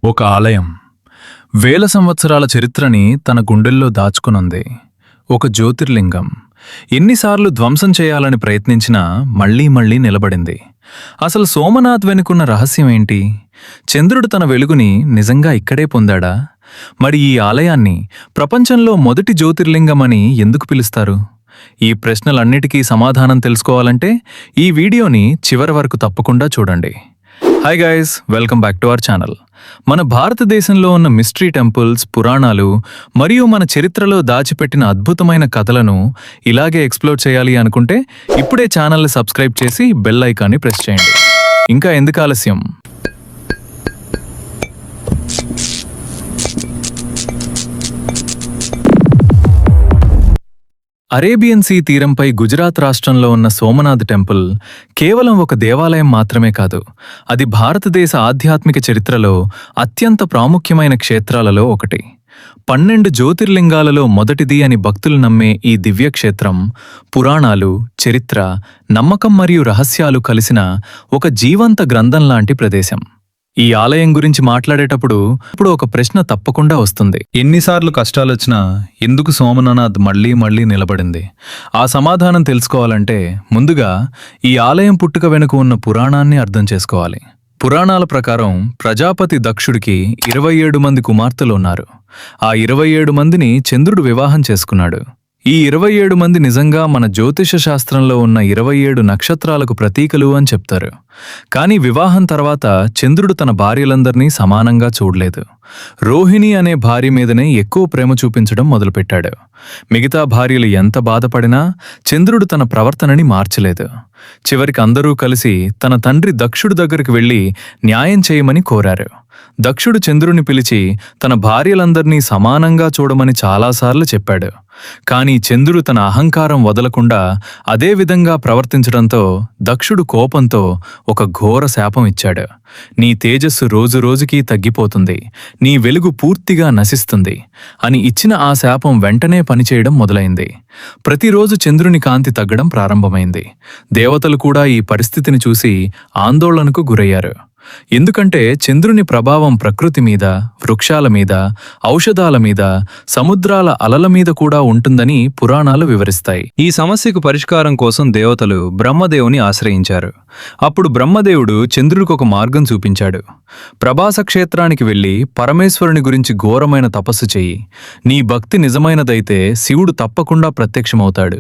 ఒక ఆలయం వేల సంవత్సరాల చరిత్రని తన గుండెల్లో దాచుకునుంది. ఒక జ్యోతిర్లింగం ఎన్నిసార్లు ధ్వంసం చేయాలని ప్రయత్నించినా మళ్లీ మళ్లీ నిలబడింది. అసలు సోమనాథ్ వెనుకున్న రహస్యమేంటి? చంద్రుడు తన వెలుగుని నిజంగా ఇక్కడే పొందాడా? మరి ఈ ఆలయాన్ని ప్రపంచంలో మొదటి జ్యోతిర్లింగమని ఎందుకు పిలుస్తారు? ఈ ప్రశ్నలన్నిటికీ సమాధానం తెలుసుకోవాలంటే ఈ వీడియోని చివరి వరకు తప్పకుండా చూడండి. Hi guys, welcome back to our channel. మన భారతదేశంలో ఉన్న మిస్టరీ టెంపుల్స్, పురాణాలు మరియు మన చరిత్రలో దాచిపెట్టిన అద్భుతమైన కథలను ఇలాగే ఎక్స్ప్లోర్ చేయాలి అనుకుంటే ఇప్పుడే ఛానల్ని సబ్స్క్రైబ్ చేసి బెల్ ఐకాన్ని ప్రెస్ చేయండి. ఇంకా ఎందుకు ఆలస్యం? అరేబియన్ సీ తీరంపై గుజరాత్ రాష్ట్రంలో ఉన్న సోమనాథ్ టెంపుల్ కేవలం ఒక దేవాలయం మాత్రమే కాదు, అది భారతదేశ ఆధ్యాత్మిక చరిత్రలో అత్యంత ప్రాముఖ్యమైన క్షేత్రాలలో ఒకటి. 12 జ్యోతిర్లింగాలలో మొదటిది అని భక్తులు నమ్మే ఈ దివ్యక్షేత్రం పురాణాలు, చరిత్ర, నమ్మకం మరియు రహస్యాలు కలిసిన ఒక జీవంత గ్రంథంలాంటి ప్రదేశం. ఈ ఆలయం గురించి మాట్లాడేటప్పుడు ఒక ప్రశ్న తప్పకుండా వస్తుంది. ఎన్నిసార్లు కష్టాలొచ్చినా ఎందుకు సోమనాథ్ మళ్లీ మళ్లీ నిలబడింది? ఆ సమాధానం తెలుసుకోవాలంటే ముందుగా ఈ ఆలయం పుట్టుక వెనుక ఉన్న పురాణాన్ని అర్థం చేసుకోవాలి. పురాణాల ప్రకారం ప్రజాపతి దక్షుడికి 27 మంది కుమార్తెలు ఉన్నారు. ఆ 27 మందిని చంద్రుడు వివాహం చేసుకున్నాడు. ఈ 27 మంది నిజంగా మన జ్యోతిష శాస్త్రంలో ఉన్న 27 నక్షత్రాలకు ప్రతీకలు అని చెప్తారు. కానీ వివాహం తర్వాత చంద్రుడు తన భార్యలందర్నీ సమానంగా చూడలేదు. రోహిణి అనే భార్య మీదనే ఎక్కువ ప్రేమ చూపించడం మొదలుపెట్టాడు. మిగతా భార్యలు ఎంత బాధపడినా చంద్రుడు తన ప్రవర్తనని మార్చలేదు. చివరికి అందరూ కలిసి తన తండ్రి దక్షుడు దగ్గరికి వెళ్లి న్యాయం చేయమని కోరారు. దక్షుడు చంద్రుని పిలిచి తన భార్యలందర్నీ సమానంగా చూడమని చాలాసార్లు చెప్పాడు. కాని చంద్రుడు తన అహంకారం వదలకుండా అదే విధంగా ప్రవర్తించడంతో దక్షుడు కోపంతో ఒక ఘోర శాపం ఇచ్చాడు. నీ తేజస్సు రోజురోజుకీ తగ్గిపోతుంది, నీ వెలుగు పూర్తిగా నశిస్తుంది అని ఇచ్చిన ఆ శాపం వెంటనే పనిచేయడం మొదలైంది. ప్రతిరోజు చంద్రుని కాంతి తగ్గడం ప్రారంభమైంది. దేవతలు కూడా ఈ పరిస్థితిని చూసి ఆందోళనకు గురయ్యారు. ఎందుకంటే చంద్రుని ప్రభావం ప్రకృతి మీద, వృక్షాల మీద, ఔషధాల మీద, సముద్రాల అలల మీద కూడా ఉంటుందని పురాణాలు వివరిస్తాయి. ఈ సమస్యకు పరిష్కారం కోసం దేవతలు బ్రహ్మదేవుని ఆశ్రయించారు. అప్పుడు బ్రహ్మదేవుడు చంద్రుడికి ఒక మార్గం చూపించాడు. ప్రభాస క్షేత్రానికి వెళ్లి పరమేశ్వరుని గురించి ఘోరమైన తపస్సు చెయ్యి. నీ భక్తి నిజమైనదైతే శివుడు తప్పకుండా ప్రత్యక్షమవుతాడు.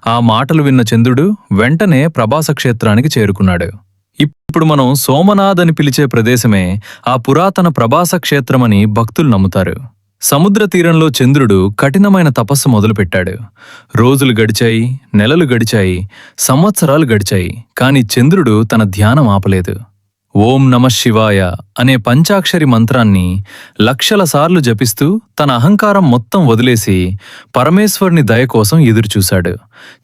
ఆ మాటలు విన్న చంద్రుడు వెంటనే ప్రభాస క్షేత్రానికి చేరుకున్నాడు. ఇప్పుడు మనం సోమనాథ్ అని పిలిచే ప్రదేశమే ఆ పురాతన ప్రభాస క్షేత్రమని భక్తులు నమ్ముతారు. సముద్ర తీరంలో చంద్రుడు కఠినమైన తపస్సు మొదలుపెట్టాడు. రోజులు గడిచాయి, నెలలు గడిచాయి, సంవత్సరాలు గడిచాయి. కాని చంద్రుడు తన ధ్యానం ఆపలేదు. ఓం నమః శివాయ అనే పంచాక్షరి మంత్రాన్ని లక్షల సార్లు జపిస్తూ తన అహంకారం మొత్తం వదిలేసి పరమేశ్వరుని దయ కోసం ఎదురుచూశాడు.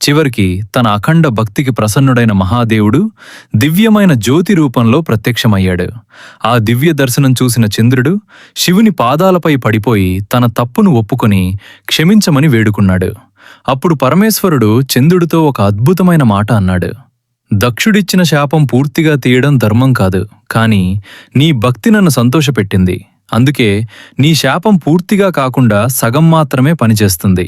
చివరికి తన అఖండ భక్తికి ప్రసన్నుడైన మహాదేవుడు దివ్యమైన జ్యోతి రూపంలో ప్రత్యక్షమయ్యాడు. ఆ దివ్య దర్శనం చూసిన చంద్రుడు శివుని పాదాలపై పడిపోయి తన తప్పును ఒప్పుకొని క్షమించమని వేడుకున్నాడు. అప్పుడు పరమేశ్వరుడు చంద్రుడితో ఒక అద్భుతమైన మాట అన్నాడు. దక్షుడిచ్చిన శాపం పూర్తిగా తీయడం ధర్మం కాదు, కాని నీ భక్తి నన్ను సంతోషపెట్టింది. అందుకే నీ శాపం పూర్తిగా కాకుండా సగం మాత్రమే పనిచేస్తుంది.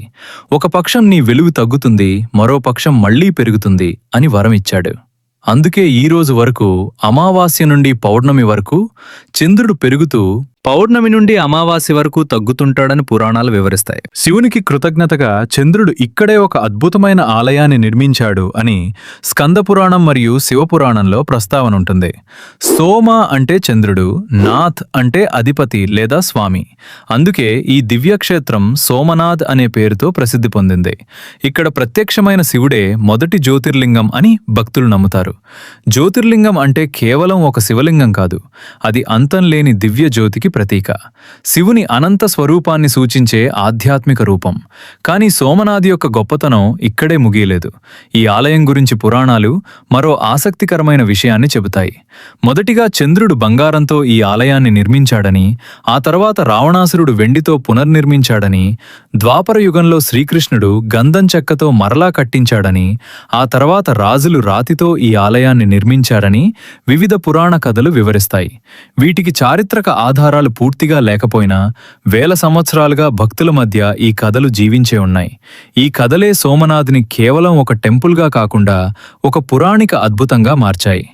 ఒక పక్షం నీ వెలుగు తగ్గుతుంది, మరో పక్షం మళ్లీ పెరుగుతుంది అని వరం ఇచ్చాడు. అందుకే ఈ రోజు వరకు అమావాస్య నుండి పౌర్ణమి వరకు చంద్రుడు పెరుగుతూ పౌర్ణమి నుండి అమావాస్య వరకు తగ్గుతుంటాడని పురాణాలు వివరిస్తాయి. శివునికి కృతజ్ఞతగా చంద్రుడు ఇక్కడే ఒక అద్భుతమైన ఆలయాన్ని నిర్మించాడు అని స్కంద పురాణం మరియు శివపురాణంలో ప్రస్తావన ఉంటుంది. సోమ అంటే చంద్రుడు, నాథ్ అంటే అధిపతి లేదా స్వామి. అందుకే ఈ దివ్యక్షేత్రం సోమనాథ్ అనే పేరుతో ప్రసిద్ధి పొందింది. ఇక్కడ ప్రత్యక్షమైన శివుడే మొదటి జ్యోతిర్లింగం అని భక్తులు నమ్ముతారు. జ్యోతిర్లింగం అంటే కేవలం ఒక శివలింగం కాదు, అది అంతం లేని దివ్య జ్యోతికి ప్రతీక. శివుని అనంత స్వరూపాన్ని సూచించే ఆధ్యాత్మిక రూపం. కానీ సోమనాథ్ యొక్క గొప్పతనం ఇక్కడే ముగియలేదు. ఈ ఆలయం గురించి పురాణాలు మరో ఆసక్తికరమైన విషయాన్ని చెబుతాయి. మొదటిగా చంద్రుడు బంగారంతో ఈ ఆలయాన్ని నిర్మించాడని, ఆ తర్వాత రావణాసురుడు వెండితో పునర్నిర్మించాడని, ద్వాపర యుగంలో శ్రీకృష్ణుడు గంధం చెక్కతో మరలా కట్టించాడని, ఆ తర్వాత రాజులు రాతితో ఈ ఆలయాన్ని నిర్మించారని వివిధ పురాణ కథలు వివరిస్తాయి. వీటికి చారిత్రక ఆధారాలు ఆధారాలు పూర్తిగా లేకపోయినా వేల సంవత్సరాలుగా భక్తుల మధ్య ఈ కథలు జీవించే ఉన్నాయి. ఈ కథలే సోమనాథ్ని కేవలం ఒక టెంపుల్గా కాకుండా ఒక పురాణిక అద్భుతంగా మార్చాయి.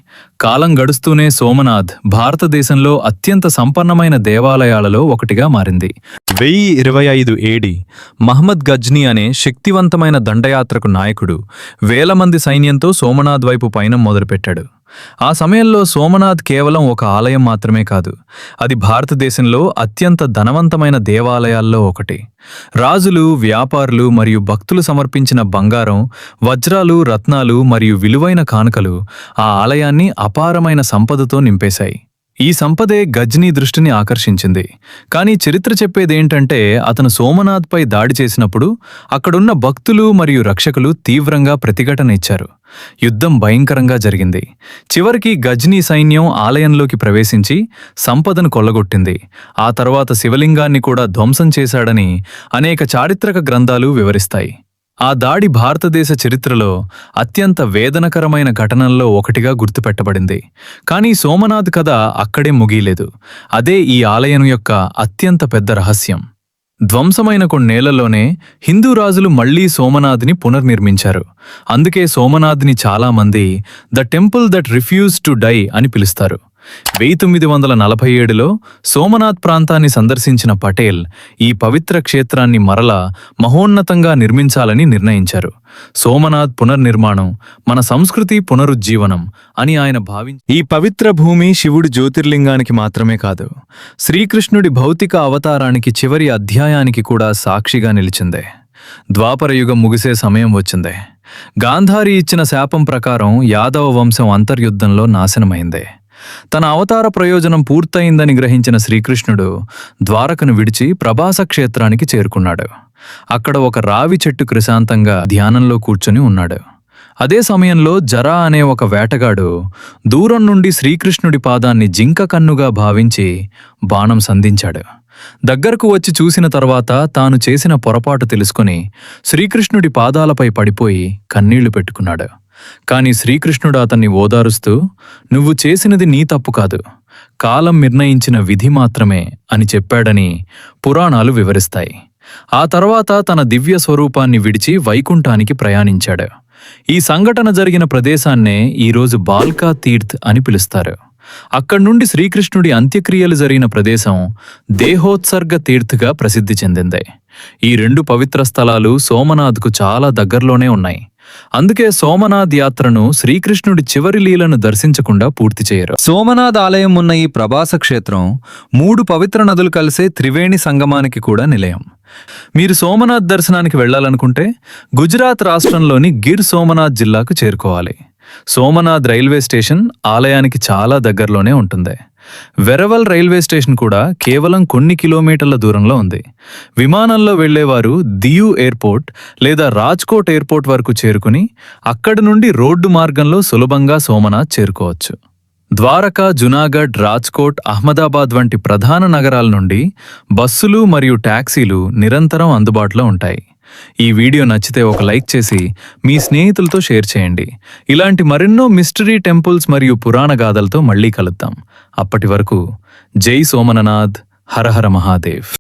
కాలం గడుస్తూనే సోమనాథ్ భారతదేశంలో అత్యంత సంపన్నమైన దేవాలయాలలో ఒకటిగా మారింది. 1025 ఏడి మహమ్మద్ గజ్నీ అనే శక్తివంతమైన దండయాత్రకు నాయకుడు వేల మంది సైన్యంతో సోమనాథ్ వైపు పయనం మొదలుపెట్టాడు. ఆ సమయంలో సోమనాథ్ కేవలం ఒక ఆలయం మాత్రమే కాదు, అది భారతదేశంలో అత్యంత ధనవంతమైన దేవాలయాల్లో ఒకటి. రాజులు, వ్యాపారులు మరియు భక్తులు సమర్పించిన బంగారం, వజ్రాలు, రత్నాలు మరియు విలువైన కానుకలు ఆ ఆలయాన్ని అపారమైన సంపదతో నింపేశాయి. ఈ సంపదే గజ్నీ దృష్టిని ఆకర్షించింది. కానీ చరిత్ర చెప్పేదేంటంటే, అతను సోమనాథ్పై దాడి చేసినప్పుడు అక్కడున్న భక్తులు మరియు రక్షకులు తీవ్రంగా ప్రతిఘటన ఇచ్చారు. యుద్ధం భయంకరంగా జరిగింది. చివరికి గజ్నీ సైన్యం ఆలయంలోకి ప్రవేశించి సంపదను కొల్లగొట్టింది. ఆ తర్వాత శివలింగాన్ని కూడా ధ్వంసం చేశాడని అనేక చారిత్రక గ్రంథాలు వివరిస్తాయి. ఆ దాడి భారతదేశ చరిత్రలో అత్యంత వేదనకరమైన ఘటనల్లో ఒకటిగా గుర్తుపెట్టబడింది. కానీ సోమనాథ్ కథ అక్కడే ముగియలేదు. అదే ఈ ఆలయం యొక్క అత్యంత పెద్ద రహస్యం. ధ్వంసమైన కొన్నేళ్లలోనే హిందూ రాజులు మళ్లీ సోమనాథ్ని పునర్నిర్మించారు. అందుకే సోమనాథ్ని చాలామంది the temple that refuse to die అని పిలుస్తారు. 1947లో సోమనాథ్ ప్రాంతాన్ని సందర్శించిన పటేల్ ఈ పవిత్ర క్షేత్రాన్ని మరలా మహోన్నతంగా నిర్మించాలని నిర్ణయించారు. సోమనాథ్ పునర్నిర్మాణం మన సంస్కృతి పునరుజ్జీవనం అని ఆయన భావించారు. ఈ పవిత్ర భూమి శివుడి జ్యోతిర్లింగానికి మాత్రమే కాదు, శ్రీకృష్ణుడి భౌతిక అవతారానికి చివరి అధ్యాయానికి కూడా సాక్షిగా నిలిచిందే. ద్వాపరయుగం ముగిసే సమయం వచ్చిందే. గాంధారి ఇచ్చిన శాపం ప్రకారం యాదవ వంశం అంతర్యుద్ధంలో నాశనమైందే. తన అవతార ప్రయోజనం పూర్తయిందని గ్రహించిన శ్రీకృష్ణుడు ద్వారకను విడిచి ప్రభాస క్షేత్రానికి చేరుకున్నాడు. అక్కడ ఒక రావి చెట్టు ప్రశాంతంగా ధ్యానంలో కూర్చొని ఉన్నాడు. అదే సమయంలో జరా అనే ఒక వేటగాడు దూరం నుండి శ్రీకృష్ణుడి పాదాన్ని జింక కన్నుగా భావించి బాణం సంధించాడు. దగ్గరకు వచ్చి చూసిన తర్వాత తాను చేసిన పొరపాటు తెలుసుకుని శ్రీకృష్ణుడి పాదాలపై పడిపోయి కన్నీళ్లు పెట్టుకున్నాడు. కాని శ్రీకృష్ణుడు అతన్ని ఓదారుస్తూ, "నువ్వు చేసినది నీ తప్పు కాదు, కాలం నిర్ణయించిన విధి మాత్రమే" అని చెప్పాడని పురాణాలు వివరిస్తాయి. ఆ తర్వాత తన దివ్య స్వరూపాన్ని విడిచి వైకుంఠానికి ప్రయాణించాడు. ఈ సంఘటన జరిగిన ప్రదేశాన్నే ఈరోజు బాల్కా తీర్థ్ అని పిలుస్తారు. అక్కడ్నుండి శ్రీకృష్ణుడి అంత్యక్రియలు జరిగిన ప్రదేశం దేహోత్సర్గ తీర్థ్గా ప్రసిద్ధి చెందింది. ఈ రెండు పవిత్ర స్థలాలు సోమనాథ్కు చాలా దగ్గరలోనే ఉన్నాయి. అందుకే సోమనాథ్ యాత్రను శ్రీకృష్ణుడి చివరి లీలను దర్శించకుండా పూర్తి చేయరు. సోమనాథ్ ఆలయం ఉన్న ఈ ప్రభాస క్షేత్రం 3 పవిత్ర నదులు కలిసే త్రివేణి సంగమానికి కూడా నిలయం. మీరు సోమనాథ్ దర్శనానికి వెళ్లాలనుకుంటే గుజరాత్ రాష్ట్రంలోని గిర్ సోమనాథ్ జిల్లాకు చేరుకోవాలి. సోమనాథ్ రైల్వే స్టేషన్ ఆలయానికి చాలా దగ్గరలోనే ఉంటుంది. వెరవల్ రైల్వే స్టేషన్ కూడా కేవలం కొన్ని కిలోమీటర్ల దూరంలో ఉంది. విమానంలో వెళ్లేవారు దియు ఎయిర్పోర్ట్ లేదా రాజ్కోట్ ఎయిర్పోర్ట్ వరకు చేరుకుని అక్కడి నుండి రోడ్డు మార్గంలో సులభంగా సోమనాథ్ చేరుకోవచ్చు. ద్వారకా, జునాగఢ్, రాజ్కోట్, అహ్మదాబాద్ వంటి ప్రధాన నగరాల నుండి బస్సులు మరియు టాక్సీలు నిరంతరం అందుబాటులో ఉంటాయి. ఈ వీడియో నచ్చితే ఒక లైక్ చేసి మీ స్నేహితులతో షేర్ చేయండి. ఇలాంటి మరెన్నో మిస్టరీ టెంపుల్స్ మరియు పురాణ గాథలతో మళ్ళీ కలుద్దాం. అప్పటి వరకు జై సోమనాథ్, హర హర మహాదేవ్.